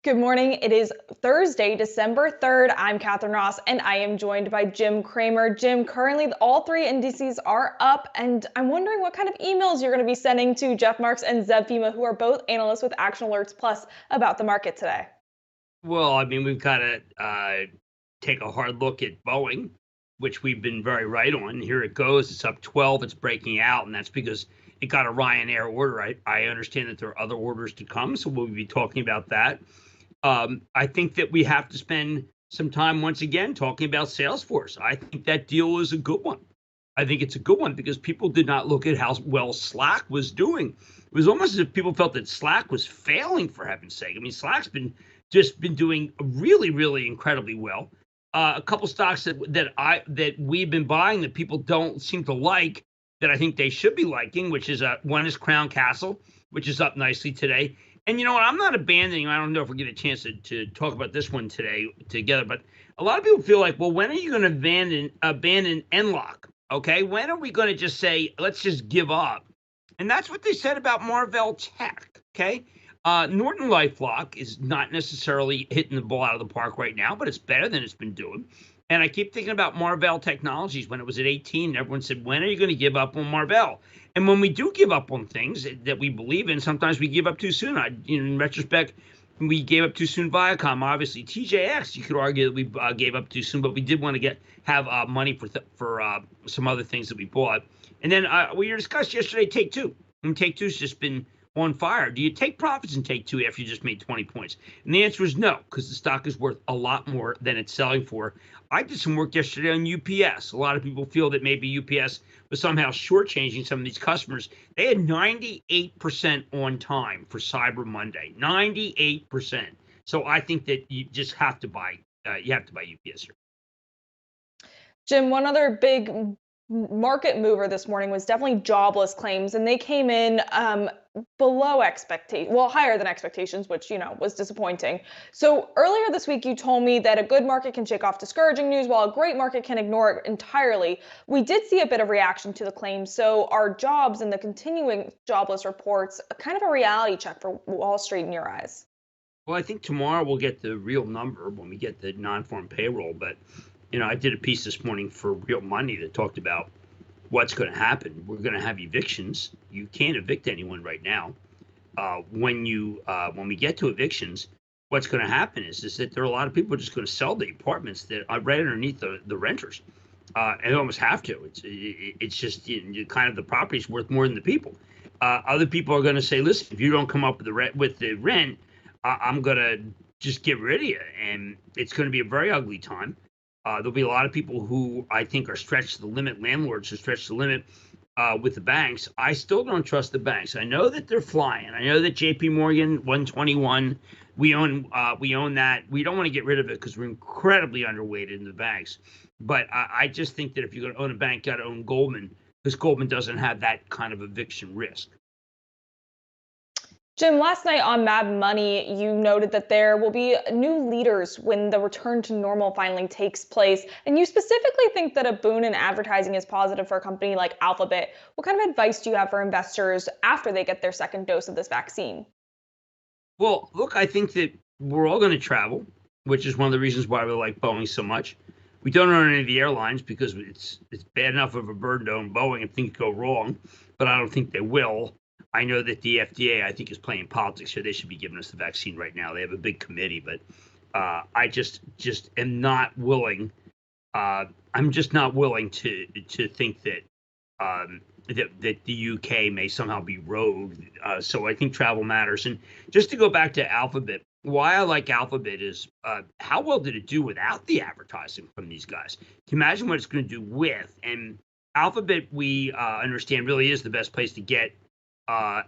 Good morning. It is Thursday, December 3rd. I'm Catherine Ross, and I am joined by Jim Cramer. Jim, currently all three indices are up, and I'm wondering what kind of emails you're going to be sending to Jeff Marks and Zev Fema, who are both analysts with Action Alerts Plus, about the market today. Well, I mean, we've got to take a hard look at Boeing, which we've been very right on. Here it goes. It's up 12. It's breaking out, and that's because it got a Ryanair order. I understand that there are other orders to come, so we'll be talking about that. I think that we have to spend some time once again talking about Salesforce. I think that deal is a good one. I think it's a good one because people did not look at how well Slack was doing. It was almost as if people felt that Slack was failing, for heaven's sake. I mean, Slack's been doing really, really incredibly well. A couple stocks that we've been buying that people don't seem to like that I think they should be liking, which is one is Crown Castle, which is up nicely today. And you know what? I'm not abandoning. I don't know if we get a chance to talk about this one today together, but a lot of people feel like, well, when are you going to abandon Enlock? Okay, when are we going to just say let's just give up? And that's what they said about Marvell Tech. Okay, Norton LifeLock is not necessarily hitting the ball out of the park right now, but it's better than it's been doing. And I keep thinking about Marvell Technologies when it was at 18. Everyone said, when are you going to give up on Marvell? And when we do give up on things that we believe in, sometimes we give up too soon. In retrospect, we gave up too soon Viacom. Obviously, TJX, you could argue that we gave up too soon, but we did want to have money for some other things that we bought. And then we discussed yesterday Take-Two. And Take-Two's just been on fire. Do you take profits in Take-Two after you just made 20 points? And the answer is no, because the stock is worth a lot more than it's selling for. I did some work yesterday on UPS. A lot of people feel that maybe UPS was somehow shortchanging some of these customers. They had 98% on time for Cyber Monday. 98%. So I think that you just have to buy. You have to buy UPS here. Jim, one other big market mover this morning was definitely jobless claims, and they came in below expectation, well, higher than expectations, which was disappointing. So earlier this week, you told me that a good market can shake off discouraging news, while a great market can ignore it entirely. We did see a bit of reaction to the claims. So are jobs and the continuing jobless reports kind of a reality check for Wall Street in your eyes? Well, I think tomorrow we'll get the real number when we get the non-farm payroll. But I did a piece this morning for Real Money that talked about what's going to happen. We're going to have evictions. You can't evict anyone right now. When we get to evictions, what's going to happen is that there are a lot of people just going to sell the apartments that are right underneath the renters, and they almost have to. It's just kind of the property's worth more than the people. Other people are going to say, listen, if you don't come up with the rent, I'm going to just get rid of you, and it's going to be a very ugly time. There'll be a lot of people who I think are stretched to the limit, landlords who stretch the limit with the banks. I still don't trust the banks. I know that they're flying. I know that JP Morgan 121, we own that. We don't want to get rid of it because we're incredibly underweighted in the banks. But I just think that if you're going to own a bank, you got to own Goldman, because Goldman doesn't have that kind of eviction risk. Jim, last night on Mad Money, you noted that there will be new leaders when the return to normal finally takes place. And you specifically think that a boon in advertising is positive for a company like Alphabet. What kind of advice do you have for investors after they get their second dose of this vaccine? Well, look, I think that we're all going to travel, which is one of the reasons why we like Boeing so much. We don't own any of the airlines because it's bad enough of a burden to own Boeing if things go wrong, but I don't think they will. I know that the FDA, I think, is playing politics here. They should be giving us the vaccine right now. They have a big committee, but I just am not willing. I'm just not willing to think that that the UK may somehow be rogue. So I think travel matters. And just to go back to Alphabet, why I like Alphabet is how well did it do without the advertising from these guys? Can you imagine what it's going to do with? And Alphabet, we understand, really is the best place to get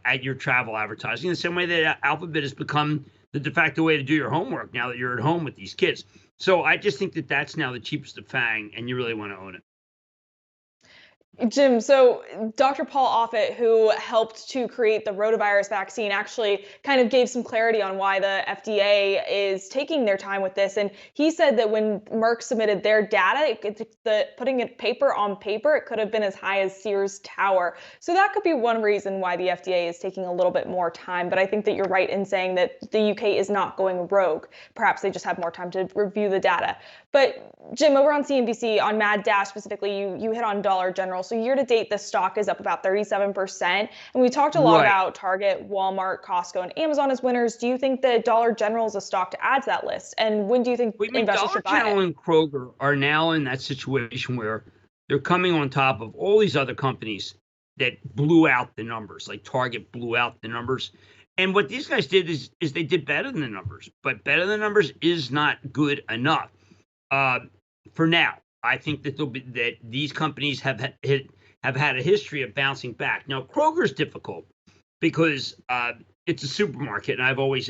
at your travel advertising, in the same way that Alphabet has become the de facto way to do your homework now that you're at home with these kids. So I just think that that's now the cheapest of FANG, and you really want to own it. Jim, so Dr. Paul Offit, who helped to create the rotavirus vaccine, actually kind of gave some clarity on why the FDA is taking their time with this. And he said that when Merck submitted their data, putting it paper on paper, it could have been as high as Sears Tower. So that could be one reason why the FDA is taking a little bit more time. But I think that you're right in saying that the UK is not going rogue. Perhaps they just have more time to review the data. But Jim, over on CNBC, on Mad Dash specifically, you hit on Dollar General. So year to date, the stock is up about 37%. And we talked a lot Right. about Target, Walmart, Costco, and Amazon as winners. Do you think that Dollar General is a stock to add to that list? And when do you think I mean, investors Dollar should buy it? General and Kroger are now in that situation where they're coming on top of all these other companies that blew out the numbers, like Target blew out the numbers. And what these guys did is they did better than the numbers, but better than the numbers is not good enough. Uh, for now, I think that these companies have had a history of bouncing back. Now, Kroger's difficult because it's a supermarket, and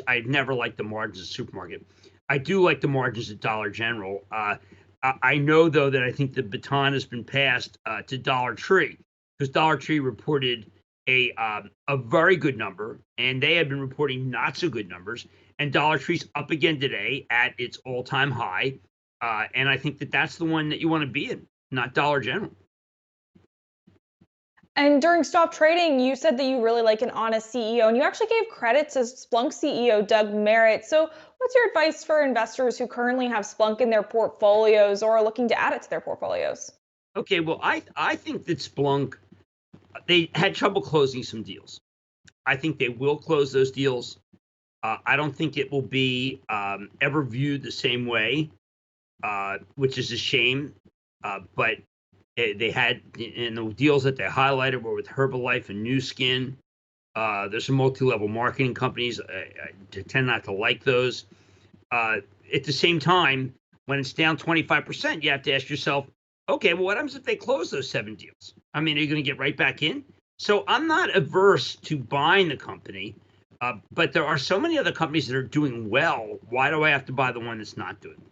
I've never liked the margins of supermarket. I do like the margins at Dollar General. I know though that I think the baton has been passed to Dollar Tree because Dollar Tree reported a very good number, and they have been reporting not so good numbers. And Dollar Tree's up again today at its all-time high, and I think that that's the one that you want to be in, not Dollar General. And during Stop Trading, you said that you really like an honest CEO, and you actually gave credit to Splunk CEO Doug Merritt. So, what's your advice for investors who currently have Splunk in their portfolios or are looking to add it to their portfolios? Okay, well, I think that Splunk, they had trouble closing some deals. I think they will close those deals. I don't think it will be ever viewed the same way, which is a shame. But they had, and the deals that they highlighted were with Herbalife and New Skin. There's some multi-level marketing companies. I tend not to like those. At the same time, when it's down 25%, you have to ask yourself, okay, well, what happens if they close those 7 deals? I mean, are you going to get right back in? So I'm not averse to buying the company, but there are so many other companies that are doing well. Why do I have to buy the one that's not doing well?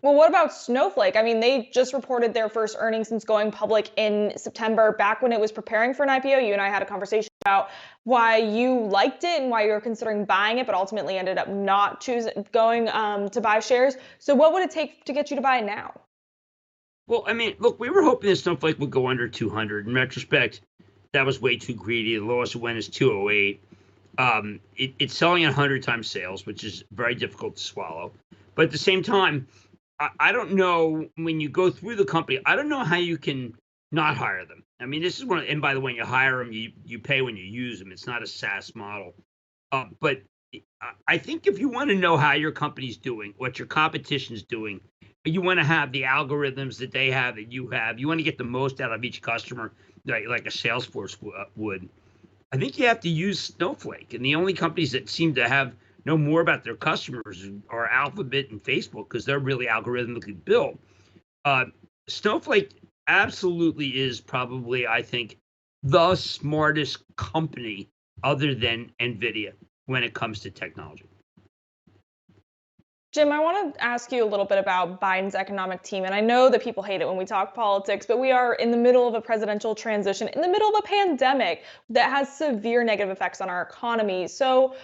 Well, what about Snowflake? I mean, they just reported their first earnings since going public in September. Back when it was preparing for an IPO, you and I had a conversation about why you liked it and why you were considering buying it, but ultimately ended up not choosing going to buy shares. So, what would it take to get you to buy it now? Well, I mean, look, we were hoping that Snowflake would go under 200. In retrospect, that was way too greedy. The lowest it went is 208. It's selling at 100 times sales, which is very difficult to swallow. But at the same time, I don't know, when you go through the company, I don't know how you can not hire them. I mean, this is one, and by the way, when you hire them, you pay when you use them. It's not a SaaS model. But I think if you want to know how your company's doing, what your competition's doing, you want to have the algorithms that they have, that you have. You want to get the most out of each customer, like a Salesforce would. I think you have to use Snowflake, and the only companies that seem to know more about their customers are Alphabet and Facebook because they're really algorithmically built. Uh, Snowflake absolutely is probably, I think, the smartest company other than NVIDIA when it comes to technology. Jim, I want to ask you a little bit about Biden's economic team. And I know that people hate it when we talk politics, but we are in the middle of a presidential transition, in the middle of a pandemic that has severe negative effects on our economy. So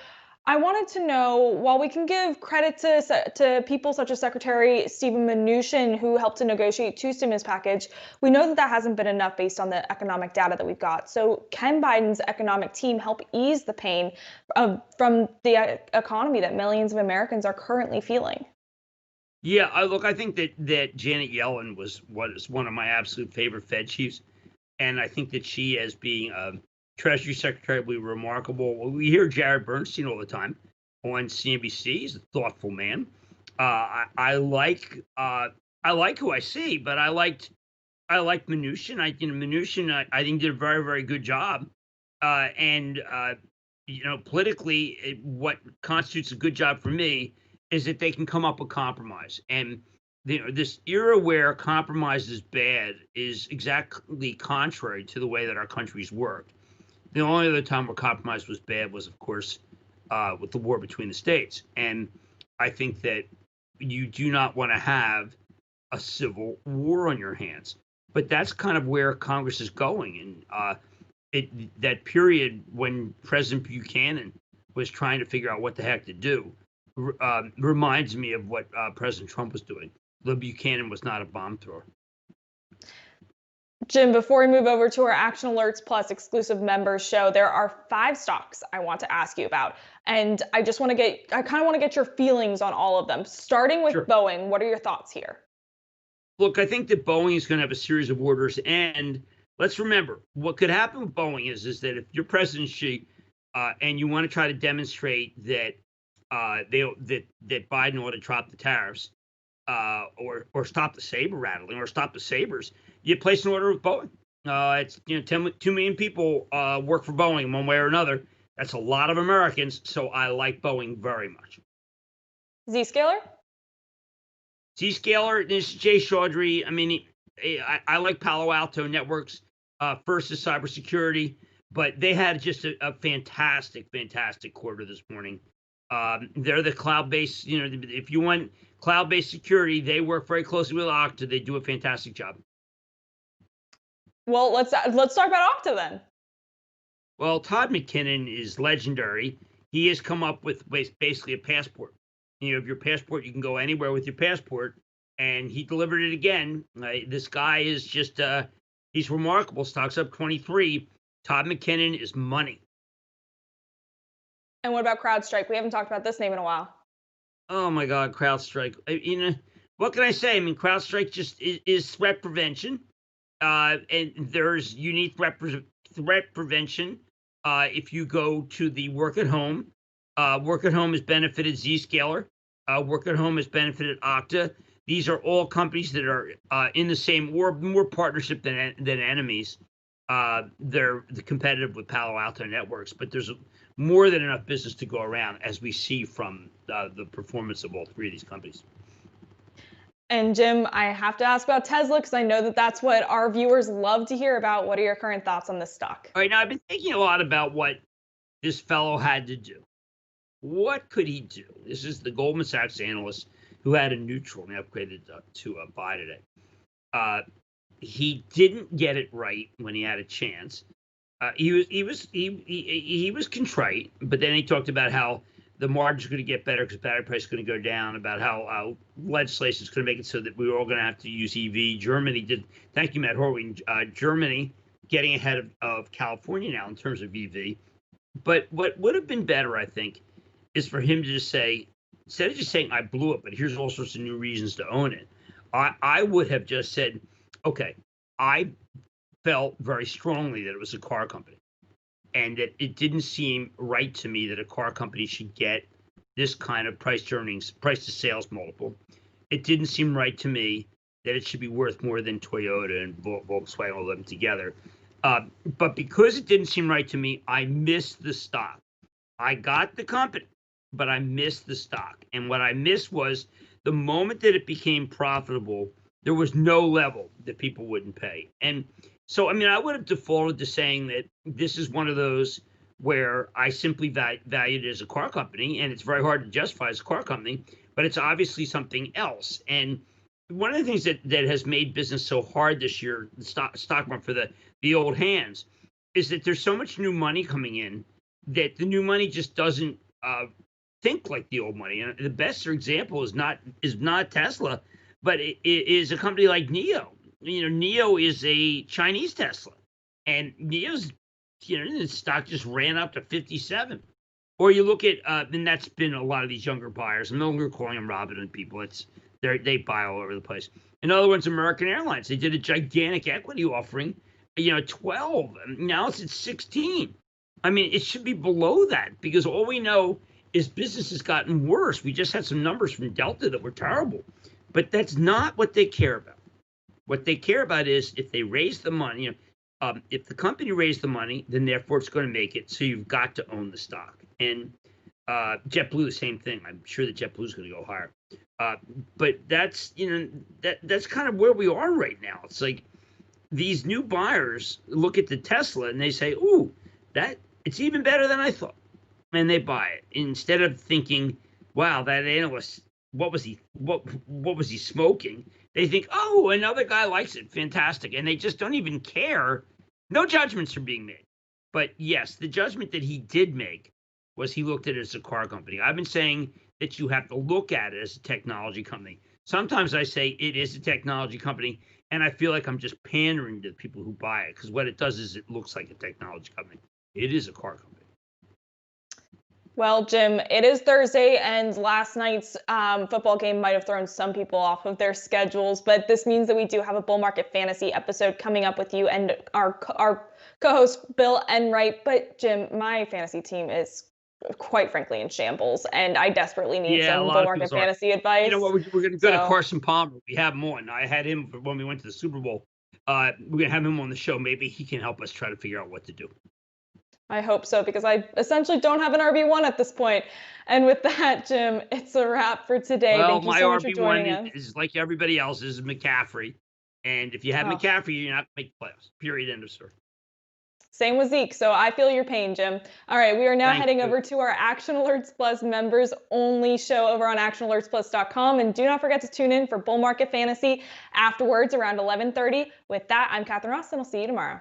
I wanted to know, while we can give credit to people such as Secretary Steven Mnuchin, who helped to negotiate 2 stimulus package, we know that that hasn't been enough based on the economic data that we've got. So can Biden's economic team help ease the pain from the economy that millions of Americans are currently feeling? Yeah, look, I think that Janet Yellen was one of my absolute favorite Fed chiefs, and I think that she, as being a Treasury Secretary, will be remarkable. Well, we hear Jared Bernstein all the time on CNBC. He's a thoughtful man. I like who I see, but I like Mnuchin. Mnuchin, I think, did a very, very good job. And politically, what constitutes a good job for me is that they can come up with compromise. And this era where compromise is bad is exactly contrary to the way that our country's worked. The only other time where compromise was bad was, of course, with the war between the states. And I think that you do not want to have a civil war on your hands. but that's kind of where Congress is going. And that period when President Buchanan was trying to figure out what the heck to do reminds me of what President Trump was doing. Though Buchanan was not a bomb thrower. Jim, before we move over to our Action Alerts Plus exclusive members show, there are 5 stocks I want to ask you about. And I kind of want to get your feelings on all of them. Starting with Boeing, what are your thoughts here? Look, I think that Boeing is going to have a series of orders. And let's remember, what could happen with Boeing is that if you're President Xi and you want to try to demonstrate that that Biden ought to drop the tariffs or stop the saber rattling or stop the sabers, you place an order with Boeing. It's 2 million people work for Boeing in one way or another. That's a lot of Americans, so I like Boeing very much. Zscaler? Zscaler, this is Jay Chaudhry. I mean, I like Palo Alto Networks. First is cybersecurity, but they had just a fantastic quarter this morning. They're the cloud-based, if you want cloud-based security, they work very closely with Okta. They do a fantastic job. Well, let's talk about Okta then. Well, Todd McKinnon is legendary. He has come up with basically a passport. You have your passport, you can go anywhere with your passport, and he delivered it again. This guy is just, he's remarkable. Stock's up 23. Todd McKinnon is money. And what about CrowdStrike? We haven't talked about this name in a while. Oh my God, CrowdStrike. What can I say? I mean, CrowdStrike just is threat prevention. And there's unique threat prevention. If you go to the work at home has benefited Zscaler. Work at home has benefited Okta. These are all companies that are in the same or more partnership than enemies. They're competitive with Palo Alto Networks, but there's more than enough business to go around, as we see from the performance of all 3 of these companies. And Jim, I have to ask about Tesla because I know that that's what our viewers love to hear about. What are your current thoughts on this stock? All right, now I've been thinking a lot about what this fellow had to do. What could he do? This is the Goldman Sachs analyst who had a neutral and upgraded to a buy today. He didn't get it right when he had a chance. He was contrite, but then he talked about how the margins are going to get better because battery price is going to go down, about how legislation is going to make it so that we're all going to have to use EV. Germany did. Thank you, Matt Horween. Germany getting ahead of California now in terms of EV. But what would have been better, I think, is for him to just say, instead of just saying, I blew it, but here's all sorts of new reasons to own it, I would have just said, okay, I felt very strongly that it was a car company and that it didn't seem right to me that a car company should get this kind of price to sales multiple. It didn't seem right to me that it should be worth more than Toyota and Volkswagen, all of them together. But because it didn't seem right to me, I missed the stock. I got the company, but I missed the stock. And what I missed was the moment that it became profitable, there was no level that people wouldn't pay. And so, I mean, I would have defaulted to saying that this is one of those where I simply valued it as a car company, and it's very hard to justify as a car company, but it's obviously something else. And one of the things that has made business so hard this year, the stock market for the old hands, is that there's so much new money coming in that the new money just doesn't think like the old money. And the best example is not Tesla, but it is a company like NIO. NIO is a Chinese Tesla, and NIO's the stock just ran up to 57. Or you look at and that's been a lot of these younger buyers. I'm no longer calling them Robinhood people. They buy all over the place. Another one's American Airlines. They did a gigantic equity offering, 12. Now it's at 16. I mean, it should be below that because all we know is business has gotten worse. We just had some numbers from Delta that were terrible, but that's not what they care about. What they care about is if they raise the money, if the company raised the money, then therefore it's going to make it. So you've got to own the stock. And JetBlue, the same thing. I'm sure that JetBlue is going to go higher. But that's that's kind of where we are right now. It's like these new buyers look at the Tesla and they say, "Ooh, that it's even better than I thought," and they buy it instead of thinking, "Wow, that analyst what was he smoking? They think, oh, another guy likes it, fantastic, and they just don't even care. No judgments are being made. But yes, the judgment that he did make was he looked at it as a car company. I've been saying that you have to look at it as a technology company. Sometimes I say it is a technology company, and I feel like I'm just pandering to the people who buy it, because what it does is it looks like a technology company. It is a car company. Well, Jim, it is Thursday, and last night's football game might have thrown some people off of their schedules, but this means that we do have a bull market fantasy episode coming up with you and our co-host Bill Enright. But Jim, my fantasy team is quite frankly in shambles, and I desperately need Yeah, a some lot bull of market people's are. fantasy advice. You know what? We're going to go to So Carson Palmer. We have him on. I had him when we went to the Super Bowl. We're going to have him on the show. Maybe he can help us try to figure out what to do. I hope so, because I essentially don't have an RB1 at this point. And with that, Jim, it's a wrap for today. Well, Thank you my so much for joining RB1 us. is like everybody else's, is McCaffrey. And if you have Oh. McCaffrey, you're not going to make the playoffs. Period. End of story. Same with Zeke, so I feel your pain, Jim. All right, we are now Thank heading you. over to our Action Alerts Plus members only show over on actionalertsplus.com. And do not forget to tune in for Bull Market Fantasy afterwards around 11:30. With that, I'm Catherine Ross, and I'll see you tomorrow.